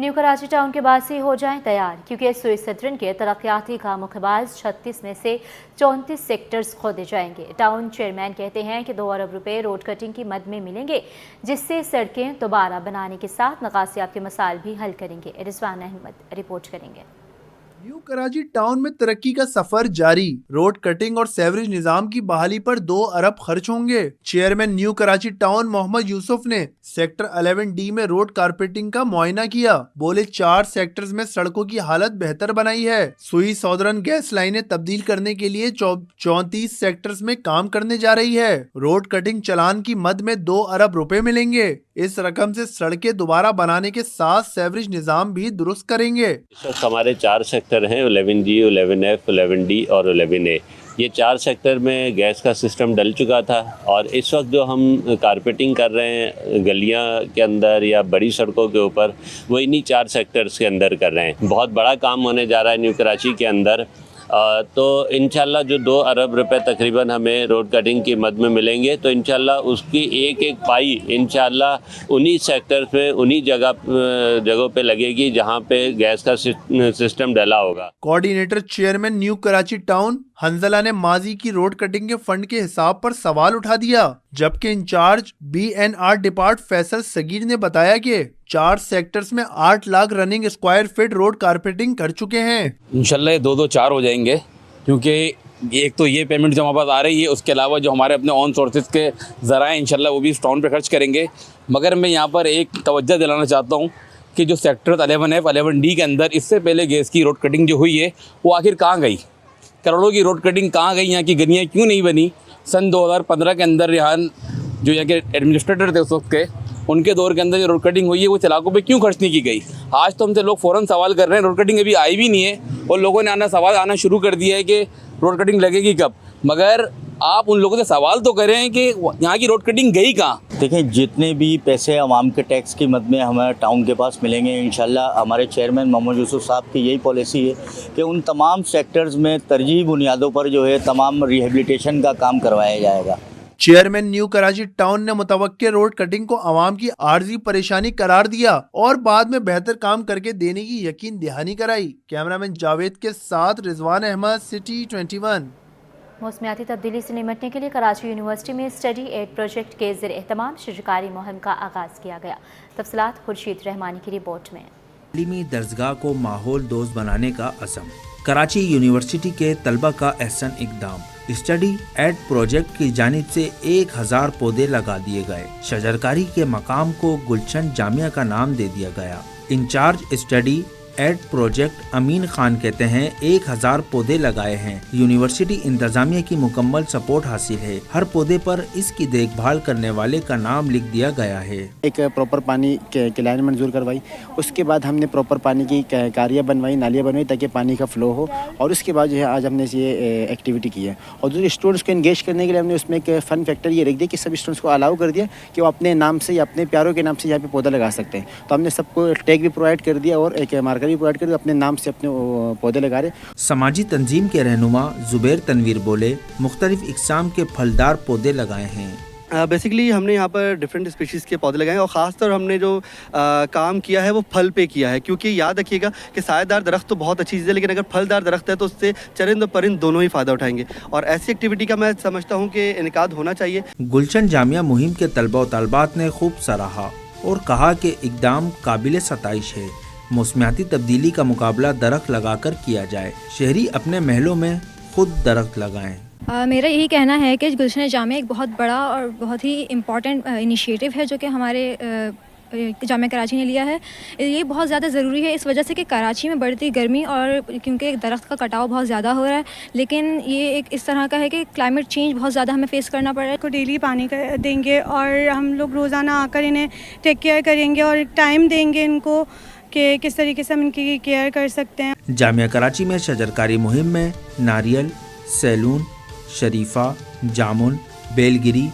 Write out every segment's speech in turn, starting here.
New Karachi town के बाद से हो जाएं तैयार, क्योंकि सुइस सदरन के तरक्याती कामों के बाद 36 में से 34 सेक्टर्स खोदे जाएंगे। टाउन चेयरमैन कहते हैं कि 2 अरब रुपए रोड कटिंग की मद में मिलेंगे, जिससे सड़कें दोबारा बनाने के साथ नकासियात के मसाइल भी हल करेंगे। रिजवान अहमद रिपोर्ट करेंगे। न्यू कराची टाउन में तरक्की का सफर जारी। रोड कटिंग और सेवरेज निजाम की बहाली पर 2 अरब खर्च होंगे। Chairman new Karachi town Mohammad Yusuf ने सेक्टर 11D में रोड कारपेटिंग का मुआयना किया। बोले 4 सेक्टर्स में सड़कों की हालत बेहतर बनाई है। सुई सौदरन गैस लाइनें तब्दील करने के लिए 34 सेक्टर्स में काम करने जा रही है। रोड कटिंग चलान की मद में 2 अरब रुपए मिलेंगे। इस रकम से सड़कें दोबारा बनाने के साथ सेवरेज निजाम भी दुरुस्त करेंगे। इस वक्त हमारे 4 सेक्टर हैं, 11G, 11F, 11D और 11A। ये 4 सेक्टर में गैस का सिस्टम डल चुका था और इस वक्त जो हम कारपेटिंग कर रहे हैं गलियां के अंदर या बड़ी सड़कों के ऊपर, वो इन्हीं 4 सेक्टर्स के अंदर कर रहे हैं। बहुत बड़ा काम होने जा रहा है न्यू कराची के अंदर। तो इंशाल्लाह जो 2 अरब रुपए तकरीबन हमें रोड कटिंग की मद में मिलेंगे, तो इंशाल्लाह उसकी एक एक पाई इंशाल्लाह उन्हीं सेक्टर्स पे, उन्हीं जगहों पे लगेगी जहां पे गैस का सिस्टम डला होगा। Coordinator chairman new Karachi town Hanzala ने माजी की रोड कटिंग के फंड के हिसाब पर सवाल उठा दिया, जबकि incharge BNR depart Faisal Sagheer ने बताया कि 4 सेक्टर्स में 8 lakh running square feet road carpeting कर चुके हैं। इंशाल्लाह 2-2-4 हो जाएंगे, क्योंकि एक तो ये पेमेंट जो हमारे पास आ रही है, उसके अलावा जो हमारे अपने ऑन सोर्सेज के ज़राए इंशाल्लाह वो भी इस टाउन पे खर्च करेंगे। मगर मैं यहाँ पर एक तवज्जो दिलाना चाहता हूँ कि जो सेक्टर 11F, 11D के अंदर इससे पहले गैस की रोड कटिंग जो हुई है, वो आखिर कहाँ गई? करोड़ों की रोड कटिंग कहाँ गई? यहाँ की गलियाँ क्यों नहीं बनी? सन 2015 के अंदर यहाँ जो यहाँ के एडमिनिस्ट्रेटर थे उस वक्त के, उनके दौर के अंदर जो रोड कटिंग हुई है वो इलाकों पे क्यों खर्च नहीं की गई? आज तो हमसे लोग फ़ौरन सवाल कर रहे हैं, रोड कटिंग अभी आई भी नहीं है और लोगों ने सवाल आना शुरू कर दिया है कि रोड कटिंग लगेगी कब। मगर आप उन लोगों से सवाल तो करें कि यहाँ की रोड कटिंग गई कहाँ? देखें, जितने भी पैसे आवाम के टैक्स की मद में हमारे टाउन के पास मिलेंगे, इंशाल्लाह हमारे चेयरमैन मोहम्मद यूसुफ साहब की यही पॉलिसी है कि उन तमाम सेक्टर्स में तरजीही बुनियादों पर जो है तमाम रिहेबिलिटेशन का काम करवाया जाएगा। चेयरमैन न्यू कराची टाउन ने मुतवक्के रोड कटिंग को आवाम की आर्जी परेशानी करार दिया और बाद में बेहतर काम करके देने की यकीन दहानी कराई। कैमरामैन जावेद के साथ रिजवान अहमद, सिटी 21। मौसमियाती तब्दीली से निपटने के लिए कराची यूनिवर्सिटी में स्टडी एड प्रोजेक्ट के ज़रिए एहतमाम शिजकारी मुहिम का आगाज़ किया गया। तफसीलात खुर्शीद रहमानी की रिपोर्ट में। तालीमी दर्जगाह को माहौल दोस्त बनाने का असम। कराची यूनिवर्सिटी के तलबा का एहसन इकदाम। स्टडी एड प्रोजेक्ट की जानिब से 1000 पौधे लगा दिए गए। शजरकारी के मकाम को गुलशन जामिया का नाम दे दिया गया। इंचार्ज स्टडी एड प्रोजेक्ट अमीन खान कहते हैं 1000 पौधे लगाए हैं। यूनिवर्सिटी इंतजामिया की मुकम्मल सपोर्ट हासिल है। हर पौधे पर इसकी देखभाल करने वाले का नाम लिख दिया गया है। एक प्रॉपर पानी की लाइन मंजूर करवाई, उसके बाद हमने प्रॉपर पानी की कारियाँ बनवाई, नालियाँ बनवाई ताकि पानी का फ्लो हो, और उसके बाद जो है आज हमने ये एक्टिविटी की है। और जो स्टूडेंट्स को इंगेज करने के लिए हमने उसमें एक फ़न फैक्टर ये रख दिया कि सब स्टूडेंट्स को अलाउ कर दिया कि वो अपने नाम से या अपने प्यारों के नाम से यहाँ पे पौधा लगा सकते हैं। तो हमने सबको टैग भी प्रोवाइड कर दिया और एक मार्कर भी प्रोवाइड कर अपने नाम से अपने पौधे लगा रहे। समाजी तंजीम के रहनुमा जुबैर तनवीर बोले, मुख्तलिफ इकसाम के फलदार पौधे लगाए हैं। बेसिकली हमने यहाँ पर डिफरेंट स्पीशीज़ के पौधे लगाए और ख़ासतौर हमने जो काम किया है वो फल पे किया है, क्योंकि याद रखिएगा कि सायेदार दरख्त तो बहुत अच्छी चीज़ है, लेकिन अगर फलदार दरख्त है तो उससे चरिंद और परिंद दोनों ही फ़ायदा उठाएंगे, और ऐसी एक्टिविटी का मैं समझता हूँ कि इनकाद होना चाहिए। गुलशन जामिया मुहिम के तलबा व तलबात ने खूब सराहा और कहा कि इकदाम काबिल सताइश है। मौसमियाती तब्दीली का मुकाबला दरख्त लगाकर किया जाए। शहरी अपने महलों में खुद दरख्त लगाएं। मेरा यही कहना है कि गुलशन जामिया एक बहुत बड़ा और बहुत ही इम्पॉर्टेंट इनिशिएटिव है जो कि हमारे जामिया कराची ने लिया है। ये बहुत ज़्यादा ज़रूरी है इस वजह से कि कराची में बढ़ती गर्मी और क्योंकि दरख्त का कटाव बहुत ज़्यादा हो रहा है, लेकिन ये एक इस तरह का है कि क्लाइमेट चेंज बहुत ज़्यादा हमें फेस करना पड़ रहा है। को डेली पानी देंगे और हम लोग रोज़ाना आकर इन्हें टेक केयर करेंगे और टाइम देंगे इनको कि किस तरीके से हम इनकी केयर कर सकते हैं। जामिया कराची में शजरकारी मुहिम में नारियल, सैलून, शरीफा, जामुन, बेलगिरी,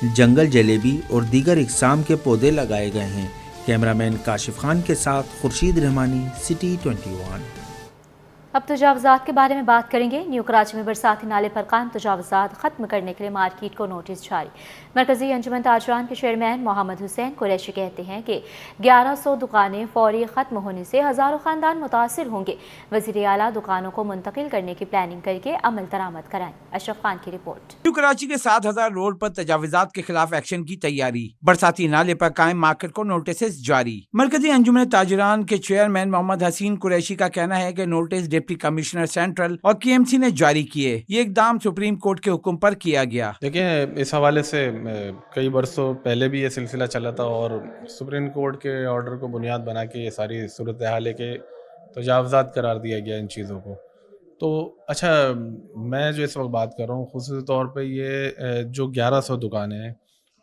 जंगल जलेबी और दीगर इकसाम के पौधे लगाए गए हैं। कैमरामैन काशिफ खान के साथ खुर्शीद रहमानी, सिटी 21। اب تجاوزات کے بارے میں بات کریں گے۔ نیو کراچی میں برساتی نالے پر قائم تجاوزات ختم کرنے کے لیے مارکیٹ کو نوٹس جاری۔ مرکزی انجمن تاجران کے چیئرمین محمد حسین قریشی کہتے ہیں کہ 1100 دکانیں فوری ختم ہونے سے ہزاروں خاندان متاثر ہوں گے۔ وزیر اعلیٰ دکانوں کو منتقل کرنے کی پلاننگ کر کے عمل درآمد کرائیں۔ اشرف خان کی رپورٹ۔ نیو کراچی کے 7000 روڈ پر تجاوزات کے خلاف ایکشن کی تیاری، برساتی نالے پر قائم مارکیٹ کو نوٹسز جاری۔ مرکزی انجمن تاجران کے چیئرمین محمد حسین قریشی کا کہنا ہے کہ نوٹس ڈپٹی کمشنر سینٹرل اور KMC نے جاری کیے۔ یہ اقدام سپریم کورٹ کے حکم پر کیا گیا۔ دیکھیں، اس حوالے سے کئی برسوں پہلے بھی یہ سلسلہ چلا تھا اور سپریم کورٹ کے آرڈر کو بنیاد بنا کے یہ ساری صورتحال ہے کہ تجاوزات قرار دیا گیا ان چیزوں کو۔ تو اچھا، میں جو اس وقت بات کر رہا ہوں خصوصی طور پہ یہ جو 1100 دکانیں ہیں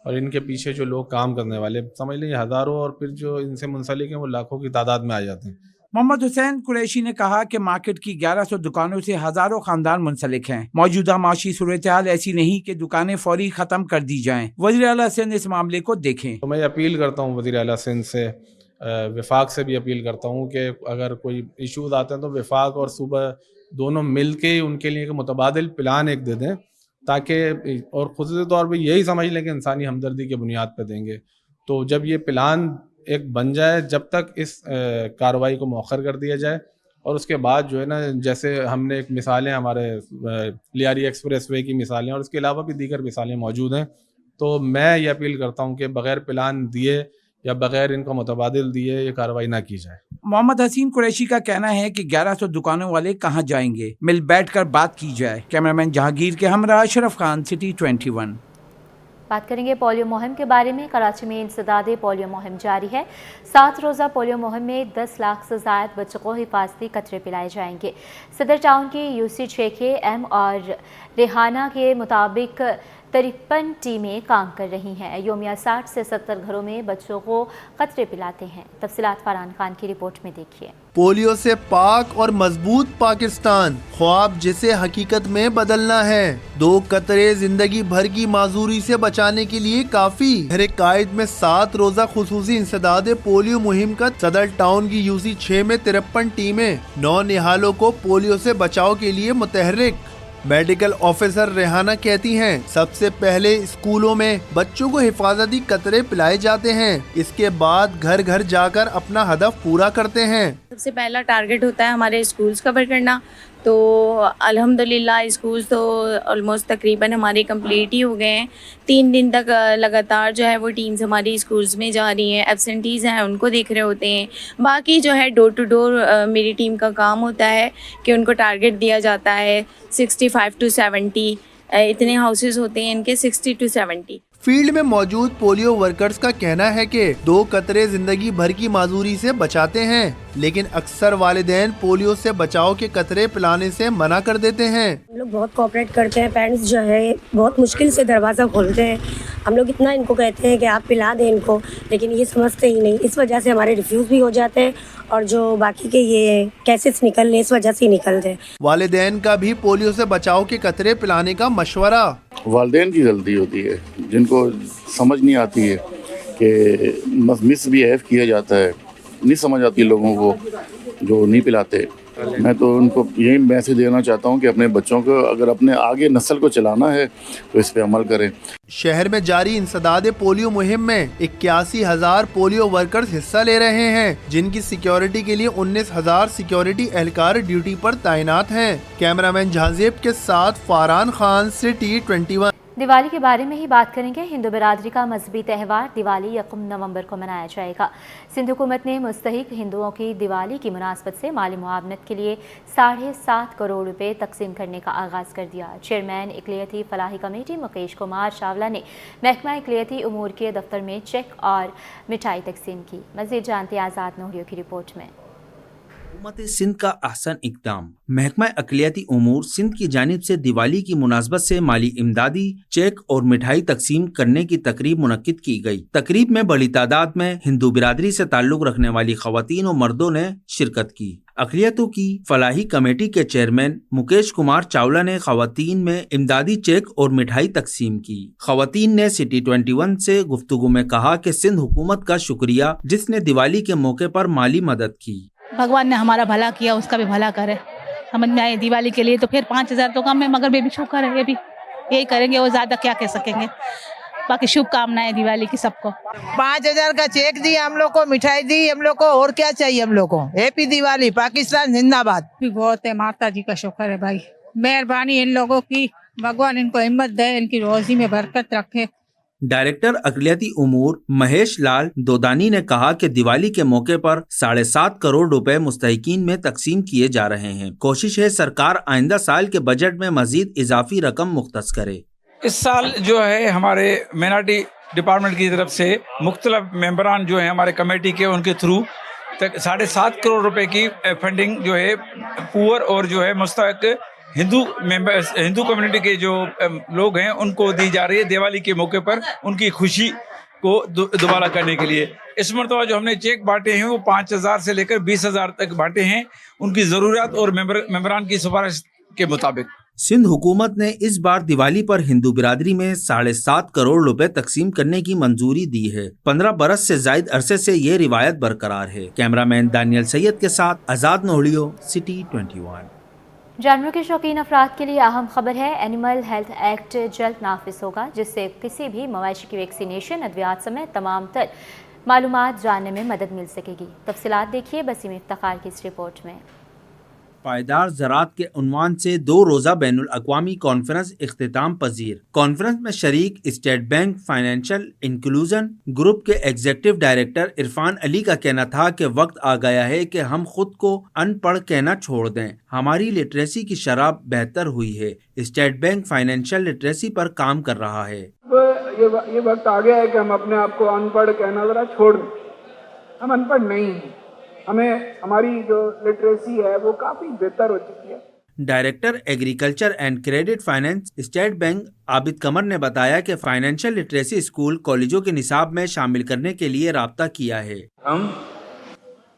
اور ان کے پیچھے جو لوگ کام کرنے والے، سمجھ لیں ہزاروں اور پھر جو ان سے منسلک ہیں وہ لاکھوں کی تعداد میں آ جاتے ہیں۔ محمد حسین قریشی نے کہا کہ مارکیٹ کی 1100 دکانوں سے ہزاروں خاندان منسلک ہیں۔ موجودہ معاشی صورتحال ایسی نہیں کہ دکانیں فوری ختم کر دی جائیں۔ وزیر اعلیٰ سندھ اس معاملے کو دیکھیں۔ تو میں اپیل کرتا ہوں وزیر اعلیٰ سندھ سے، وفاق سے بھی اپیل کرتا ہوں کہ اگر کوئی ایشوز آتے ہیں تو وفاق اور صوبہ دونوں مل کے ان کے لیے ایک متبادل پلان ایک دے دیں، تاکہ اور خصوصی طور پہ یہی سمجھ لیں کہ انسانی ہمدردی کی بنیاد پہ دیں گے۔ تو جب یہ پلان ایک بن جائے، جب تک اس کارروائی کو مؤخر کر دیا جائے، اور اس کے بعد جو ہے نا، جیسے ہم نے ایک مثالیں ہمارے لیاری ایکسپریس وے کی مثالیں اور اس کے علاوہ بھی دیگر مثالیں موجود ہیں، تو میں یہ اپیل کرتا ہوں کہ بغیر پلان دیے یا بغیر ان کو متبادل دیے یہ کارروائی نہ کی جائے۔ محمد حسین قریشی کا کہنا ہے کہ 1100 دکانوں والے کہاں جائیں گے، مل بیٹھ کر بات کی جائے۔ کیمرامین جہانگیر کے ہمراہ اشرف خان، سٹی 21۔ بات کریں گے پولیو مہم کے بارے میں۔ کراچی میں انسداد پولیو مہم جاری ہے۔ 7 روزہ پولیو مہم میں 10 لاکھ سے زائد بچوں کو حفاظتی قطرے پلائے جائیں گے۔ صدر ٹاؤن کی UC6KM اور ریحانہ کے مطابق 53 ٹیمیں کام کر رہی ہیں۔ یومیہ 60 سے 70 گھروں میں بچوں کو قطرے پلاتے ہیں۔ تفصیلات فرحان خان کی رپورٹ میں دیکھیے۔ پولیو سے پاک اور مضبوط پاکستان، خواب جسے حقیقت میں بدلنا ہے۔ 2 قطرے زندگی بھر کی معذوری سے بچانے کے لیے کافی۔ شہر قائد میں 7 روزہ خصوصی انسداد پولیو مہم کا صدر ٹاؤن کی UC6 میں 53 ٹیمیں 9 نہالوں کو پولیو سے بچاؤ کے لیے متحرک۔ میڈیکل آفیسر ریحانہ کہتی ہیں سب سے پہلے اسکولوں میں بچوں کو حفاظتی قطرے پلائے جاتے ہیں، اس کے بعد گھر گھر جا کر اپنا ہدف پورا کرتے ہیں۔ سب سے پہلا ٹارگٹ ہوتا ہے ہمارے اسکولز کور کرنا، تو الحمدللہ اسکولز تو آلموسٹ تقریباً ہمارے کمپلیٹ ہی ہو گئے ہیں۔ 3 دن تک لگاتار جو ہے وہ ٹیمز ہماری اسکولز میں جا رہی ہیں، ایبسنٹیز ہیں ان کو دیکھ رہے ہوتے ہیں۔ باقی جو ہے ڈور ٹو ڈور میری ٹیم کا کام ہوتا ہے کہ ان کو ٹارگٹ دیا جاتا ہے 65 to 70، اتنے ہاؤسز ہوتے ہیں ان کے 60 to 70۔ فیلڈ میں موجود پولیو ورکرز کا کہنا ہے کہ 2 قطرے زندگی بھر کی معذوری سے بچاتے ہیں، لیکن اکثر والدین پولیو سے بچاؤ کے قطرے پلانے سے منع کر دیتے ہیں۔ ہم لوگ بہت کوآپریٹ کرتے ہیں، پیرنٹس جو ہے بہت مشکل سے دروازہ کھولتے ہیں۔ ہم لوگ اتنا ان کو کہتے ہیں کہ آپ پلا دیں ان کو، لیکن یہ سمجھتے ہی نہیں۔ اس وجہ سے ہمارے ریفیوز بھی ہو جاتے ہیں اور جو باقی کے یہ کیسز نکل رہے اس وجہ سے ہی نکلتے ہیں۔ والدین کا بھی پولیو سے بچاؤ کے قطرے پلانے کا مشورہ۔ والدین کی غلطی ہوتی ہے، جن کو سمجھ نہیں آتی ہے کہ مس بیہیو کیا جاتا ہے، نہیں سمجھ آتی لوگوں کو جو نہیں پلاتے۔ میں تو ان کو یہی میسج دینا چاہتا ہوں کہ اپنے بچوں کو اگر اپنے آگے نسل کو چلانا ہے تو اس پہ عمل کریں۔ شہر میں جاری انسداد پولیو مہم میں 81,000 پولیو ورکرز حصہ لے رہے ہیں، جن کی سیکیورٹی کے لیے 19,000 سیکیورٹی اہلکار ڈیوٹی پر تعینات ہیں۔ کیمرامین جہانزیب کے ساتھ فرحان خان، سٹی 21۔ دیوالی کے بارے میں ہی بات کریں گے۔ ہندو برادری کا مذہبی تہوار دیوالی 1 نومبر کو منایا جائے گا۔ سندھ حکومت نے مستحق ہندوؤں کی دیوالی کی مناسبت سے مالی معاونت کے لیے 7.5 کروڑ روپے تقسیم کرنے کا آغاز کر دیا۔ چیئرمین اقلیتی فلاحی کمیٹی مکیش کمار چاولہ نے محکمہ اقلیتی امور کے دفتر میں چیک اور مٹھائی تقسیم کی۔ مزید جانتے آزاد نوریو کی رپورٹ میں۔ حکومت سندھ کا احسن اقدام۔ محکمہ اقلیتی امور سندھ کی جانب سے دیوالی کی مناسبت سے مالی امدادی چیک اور مٹھائی تقسیم کرنے کی تقریب منعقد کی گئی۔ تقریب میں بڑی تعداد میں ہندو برادری سے تعلق رکھنے والی خواتین اور مردوں نے شرکت کی۔ اقلیتوں کی فلاحی کمیٹی کے چیئرمین مکیش کمار چاولہ نے خواتین میں امدادی چیک اور مٹھائی تقسیم کی۔ خواتین نے سٹی 21 سے گفتگو میں کہا کہ سندھ حکومت کا شکریہ جس نے دیوالی کے موقع پر مالی مدد کی۔ بھگوان نے ہمارا بھلا کیا، اس کا بھی بھلا کرے۔ समझ में आए दिवाली के लिए। तो फिर 5,000 तो कम है, मगर बेबी शुक्र है, ये भी यही करेंगे, वो ज़्यादा क्या कह सकेंगे। बाकी शुभकामनाएं दिवाली की सबको। 5,000 का चेक दिया हम लोग को, मिठाई दी हम लोग को, और क्या चाहिए हम लोग को। हैप्पी दिवाली, पाकिस्तान जिंदाबाद। बहुत है, माता जी का शुक्र है भाई, मेहरबानी इन लोगों की, भगवान इनको हिम्मत दे, इनकी रोजी में बरकत रखे। डायरेक्टर अकलियती उमूर महेश लाल दोदानी ने कहा कि दिवाली के मौके पर 7.5 करोड़ रुपए मुस्तहिकीन में तकसीम किए जा रहे हैं। कोशिश है सरकार आइंदा साल के बजट में मजीद इजाफी रकम मुख्तस करे। इस साल जो है हमारे माइनॉरिटी डिपार्टमेंट की तरफ से मुख्तलिफ मेंबरान जो हैं हमारे कमेटी के, उनके थ्रू 7.5 करोड़ रुपए की फंडिंग जो है पुअर और जो है मुस्तहिक हिंदू कम्युनिटी के जो लोग हैं उनको दी जा रही है दिवाली के मौके पर, उनकी खुशी को दोबारा करने के लिए। इस मरतबा जो हमने चेक बांटे हैं वो 5,000 से लेकर 20,000 तक बांटे हैं, उनकी ज़रूरत और मेंबरान की सिफारिश के मुताबिक। सिंध हुकूमत ने इस बार दिवाली पर हिंदू बिरादरी में 7.5 करोड़ रुपए तकसीम करने की मंजूरी दी है। 15 बरस से जायद अरसे से ये रिवायत बरकरार है। कैमरामैन दानियल सैयद के साथ आजाद नोहलियो, सिटी 21। जानवरों के शौकीन अफराद के लिए अहम खबर है, एनिमल हेल्थ एक्ट जल्द नाफिज होगा, जिससे किसी भी मवेशी की वैक्सीनेशन, अद्वियात समेत तमाम तर मालूमात जानने में मदद मिल सकेगी। तफसीलात देखिए बसीम इफ्तिखार की इस रिपोर्ट में। पायदार ज़राअत के उन्वान से 2 रोज़ा बैनुल अक़वामी कॉन्फ्रेंस इख्तिताम पजीर। कॉन्फ्रेंस में शरीक state bank financial inclusion group के एग्जीक्यूटिव डायरेक्टर इरफान अली का कहना था कि वक्त आ गया है कि हम खुद को अनपढ़ कहना छोड़ दें। हमारी लिटरेसी की शरह बेहतर हुई है। स्टेट बैंक फाइनेंशियल लिटरेसी पर काम कर रहा है। ये वक्त आ गया है कि हम अपने आप को अनपढ़ कहना जरा छोड़ दें। हम अनपढ़ नहीं हैं, हमें हमारी जो लिटरेसी है वो काफ़ी बेहतर हो चुकी है। Director agriculture and credit finance state bank Abid Qamar ने बताया कि फाइनेंशियल लिटरेसी स्कूल कॉलेजों के निसाब में शामिल करने के लिए राब्ता किया है। हम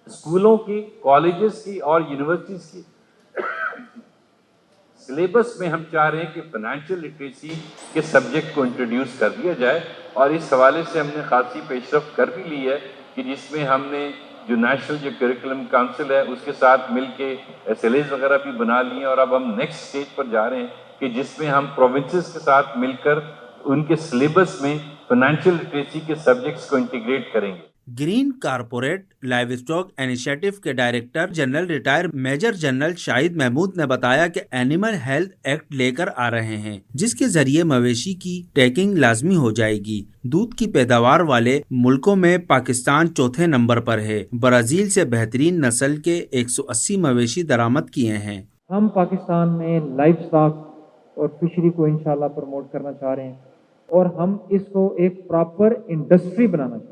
स्कूलों की, कॉलेजेस की और यूनिवर्सिटीज की सिलेबस में हम चाह रहे हैं कि फाइनेंशियल लिटरेसी के सब्जेक्ट को इंट्रोड्यूस कर दिया जाए, और इस हवाले से हमने खासी पेशरफ्त कर भी ली है कि जिसमें हमने जो नेशनल जो करिकुलम काउंसिल है उसके साथ मिलके SLAs वगैरह भी बना लिए, और अब हम नेक्स्ट स्टेज पर जा रहे हैं कि जिसमें हम प्रोविंसेस के साथ मिलकर उनके सिलेबस में फाइनेंशियल लिटरेसी के सब्जेक्ट्स को इंटीग्रेट करेंगे। Green corporate livestock initiative के director general retired major general Shahid Mahmood ने बताया कि एनिमल हेल्थ एक्ट लेकर आ रहे हैं, जिसके जरिए मवेशी की टैगिंग लाजमी हो जाएगी। दूध की पैदावार वाले मुल्कों में पाकिस्तान चौथे नंबर पर है। ब्राजील से बेहतरीन नस्ल के 180 मवेशी दरामद किए हैं। हम पाकिस्तान में लाइव स्टॉक और फिशरी को इंशाल्लाह प्रमोट करना चाह रहे हैं, और हम इसको एक प्रॉपर इंडस्ट्री बनाना चाहते हैं।